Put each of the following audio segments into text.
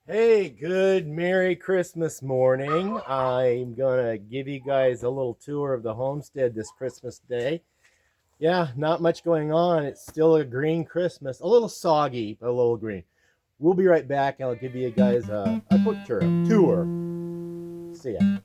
Hey, good Merry Christmas morning. I'm gonna give you guys a little tour of the homestead this Christmas day. Yeah, not much going on. It's still a green Christmas, a little soggy, but a little green. We'll be right back and I'll give you guys a quick tour. See ya.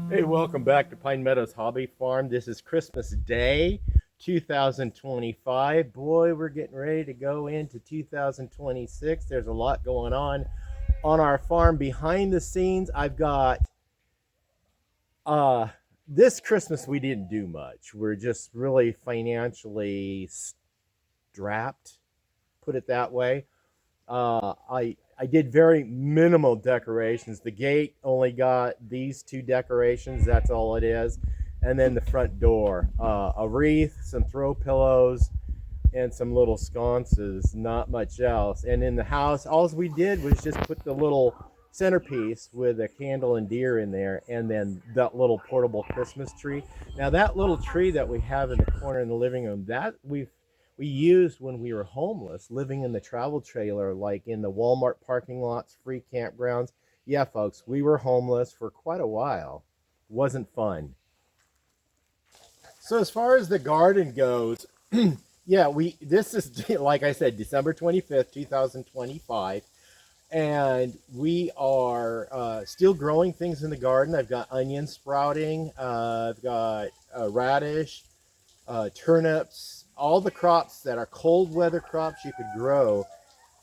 Hey, welcome back to Pine Meadows Hobby Farm. This is Christmas Day 2025. Boy, we're getting ready to go into 2026. There's a lot going on our farm. Behind the scenes, I've got uh this Christmas we didn't do much. We're just really financially strapped, put it that way. I did very minimal decorations. The gate only got these two decorations. That's all it is. And then the front door, a wreath, some throw pillows, and some little sconces. Not much else. And in the house, all we did was just put the little centerpiece with a candle and deer in there, and then that little portable Christmas tree. Now that little tree that we have in the corner in the living room, that we used when we were homeless, living in the travel trailer, like in the Walmart parking lots, free campgrounds. Yeah, folks, we were homeless for quite a while. Wasn't fun. So as far as the garden goes, yeah, we this is like I said, December 25th, 2025, and we are still growing things in the garden. I've got onions sprouting. I've got radish, turnips, all the crops that are cold weather crops you could grow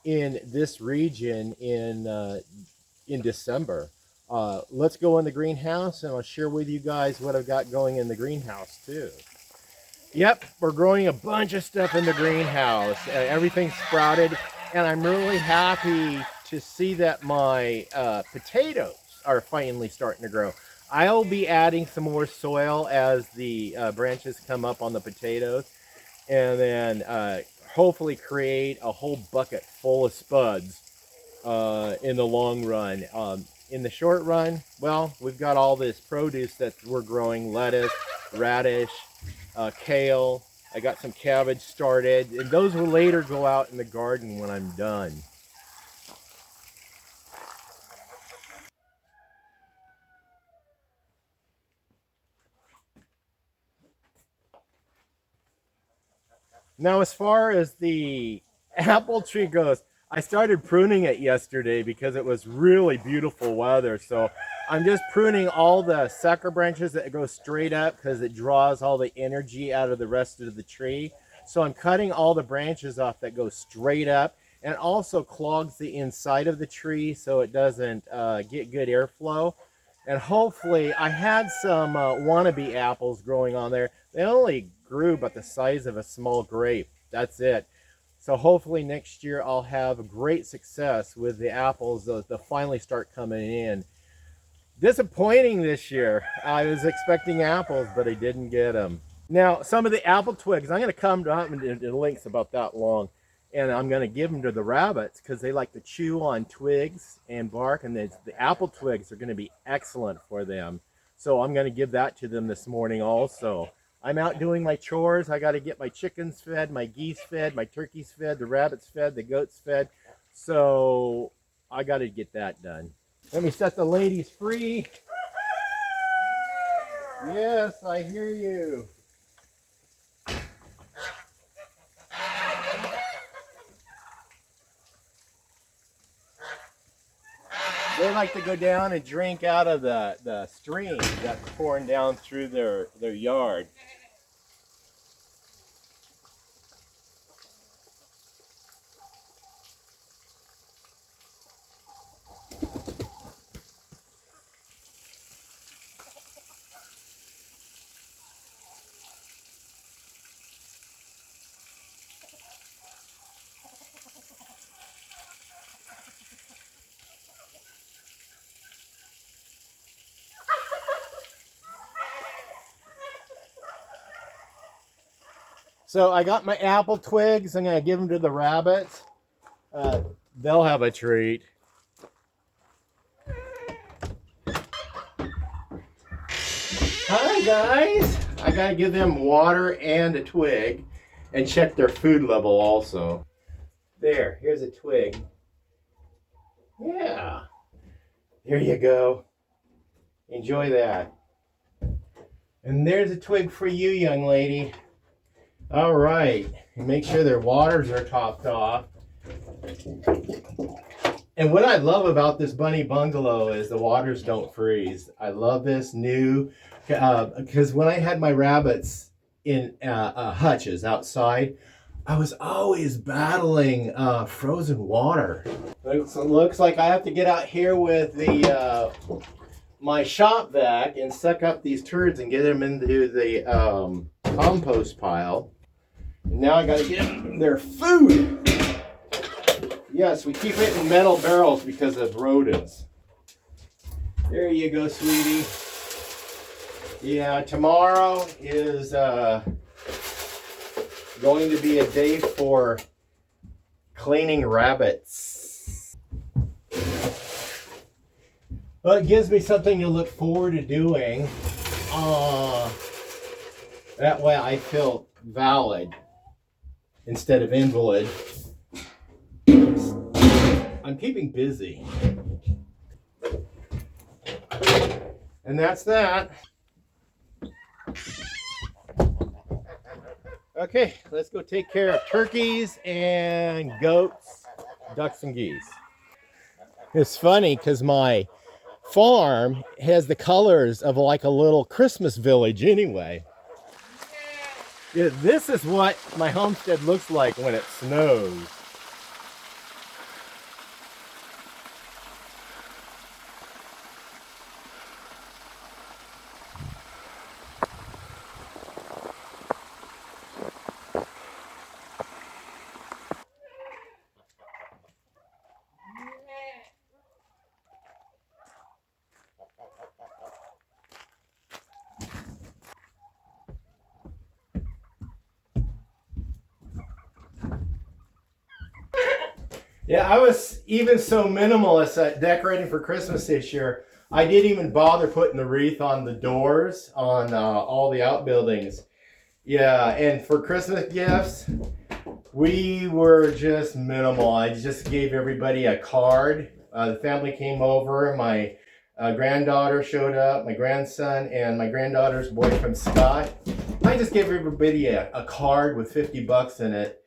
in this region in December. Let's go in the greenhouse and I'll share with you guys what I've got going in the greenhouse too. Yep, we're growing a bunch of stuff in the greenhouse. Everything's sprouted, and I'm really happy to see that my potatoes are finally starting to grow. I'll be adding some more soil as the branches come up on the potatoes, and then hopefully create a whole bucket full of spuds in the long run. In the short run, well, we've got all this produce that we're growing: lettuce, radish, kale. I got some cabbage started, and those will later go out in the garden when I'm done. Now, as far as the apple tree goes, I started pruning it yesterday because it was really beautiful weather. So I'm just pruning all the sucker branches that go straight up because it draws all the energy out of the rest of the tree. So I'm cutting all the branches off that go straight up, and also clogs the inside of the tree so it doesn't get good airflow. And hopefully, I had some wannabe apples growing on there. They only grew about the size of a small grape. That's it. So hopefully next year I'll have great success with the apples. They'll finally start coming in. Disappointing this year. I was expecting apples, but I didn't get them. Now, some of the apple twigs, I'm going to come to in lengths about that long, and I'm going to give them to the rabbits because they like to chew on twigs and bark, and the apple twigs are going to be excellent for them. So I'm going to give that to them this morning also. I'm out doing my chores. I got to get my chickens fed, my geese fed, my turkeys fed, the rabbits fed, the goats fed. So I got to get that done. Let me set the ladies free. Yes, I hear you. They like to go down and drink out of the stream that's pouring down through their yard. So I got my apple twigs. I'm going to give them to the rabbits. They'll have a treat. Hi guys. I got to give them water and a twig and check their food level also. There, here's a twig. Yeah. There you go. Enjoy that. And there's a twig for you, young lady. All right. And make sure their waters are topped off. And what I love about this bunny bungalow is the waters don't freeze. I love this new, because when I had my rabbits in hutches outside, I was always battling frozen water. Looks like I have to get out here with the my shop vac and suck up these turds and get them into the compost pile. And now I got to get them their food. Yes, we keep it in metal barrels because of rodents. There you go, sweetie. Yeah, tomorrow is going to be a day for cleaning rabbits. Well, it gives me something to look forward to doing. That way I feel valid instead of invalid. I'm keeping busy. And that's that. Okay, let's go take care of turkeys and goats, ducks and geese. It's funny because my farm has the colors of like a little Christmas village anyway. Yeah, this is what my homestead looks like when it snows. Yeah, I was even so minimalist at decorating for Christmas this year. I didn't even bother putting the wreath on the doors on all the outbuildings. Yeah, and for Christmas gifts, we were just minimal. I just gave everybody a card. The family came over. My granddaughter showed up, my grandson, and my granddaughter's boyfriend, Scott. I just gave everybody a card with 50 bucks in it.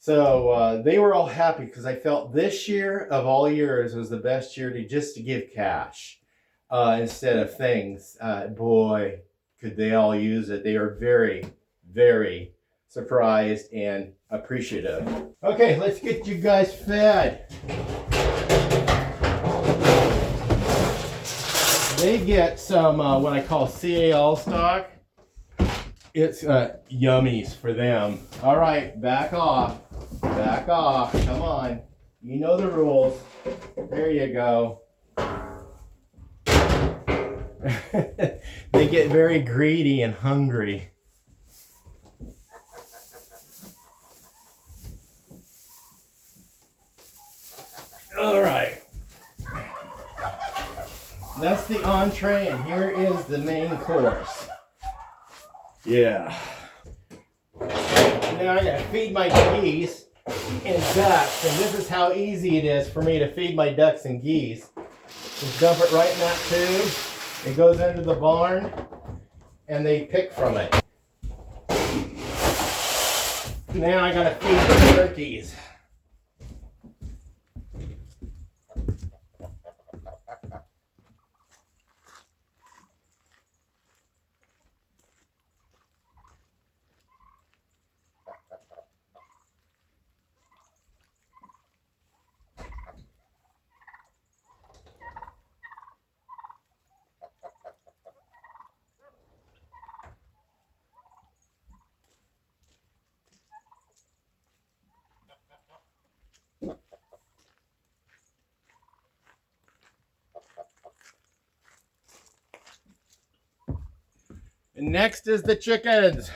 So they were all happy because I felt this year of all years was the best year to give cash instead of things. Boy, could they all use it. They are very, very surprised and appreciative. Okay, let's get you guys fed. They get some what I call CAL stock. It's yummies for them. All right, back off. Back off. Come on. You know the rules. There you go. They get very greedy and hungry. All right. That's the entree, and here is the main course. Yeah. Now I gotta feed my geese and ducks, and this is how easy it is for me to feed my ducks and geese. Just dump it right in that tube. It goes into the barn, and they pick from it. Now I gotta feed the turkeys. And next is the chickens.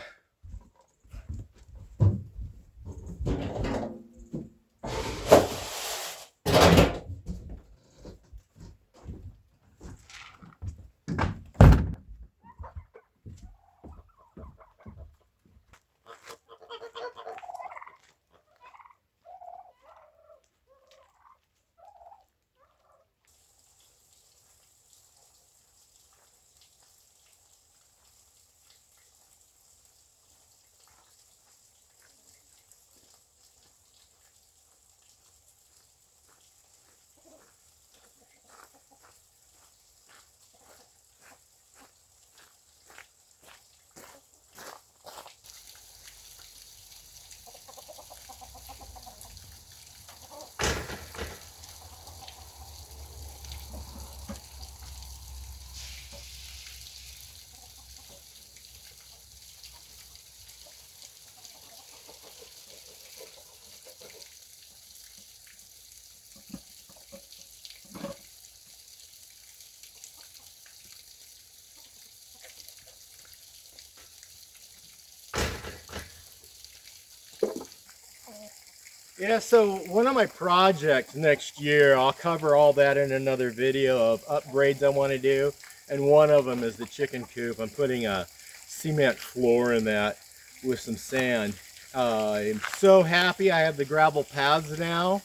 Yeah, so one of my projects next year, I'll cover all that in another video of upgrades I want to do. And one of them is the chicken coop. I'm putting a cement floor in that with some sand. I'm so happy I have the gravel paths now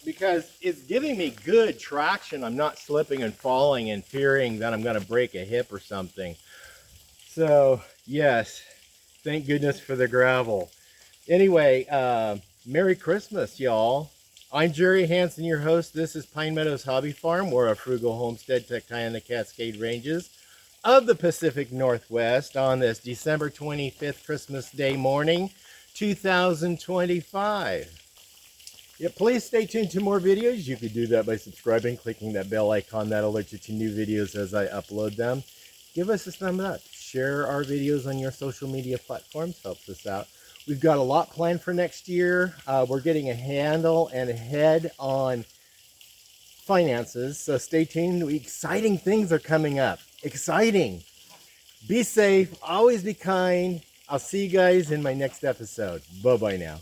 because it's giving me good traction. I'm not slipping and falling and fearing that I'm going to break a hip or something. So yes, thank goodness for the gravel. Anyway, Merry Christmas, y'all. I'm Jerry Hansen, your host. This is Pine Meadows Hobby Farm. We're a frugal homestead tucked high in the Cascade Ranges of the Pacific Northwest on this December 25th Christmas Day morning, 2025. Yeah, please stay tuned to more videos. You could do that by subscribing, clicking that bell icon. That alerts you to new videos as I upload them. Give us a thumb up. Share our videos on your social media platforms. Helps us out. We've got a lot planned for next year. We're getting a handle and a head on finances. So stay tuned. Exciting things are coming up. Exciting. Be safe. Always be kind. I'll see you guys in my next episode. Bye-bye now.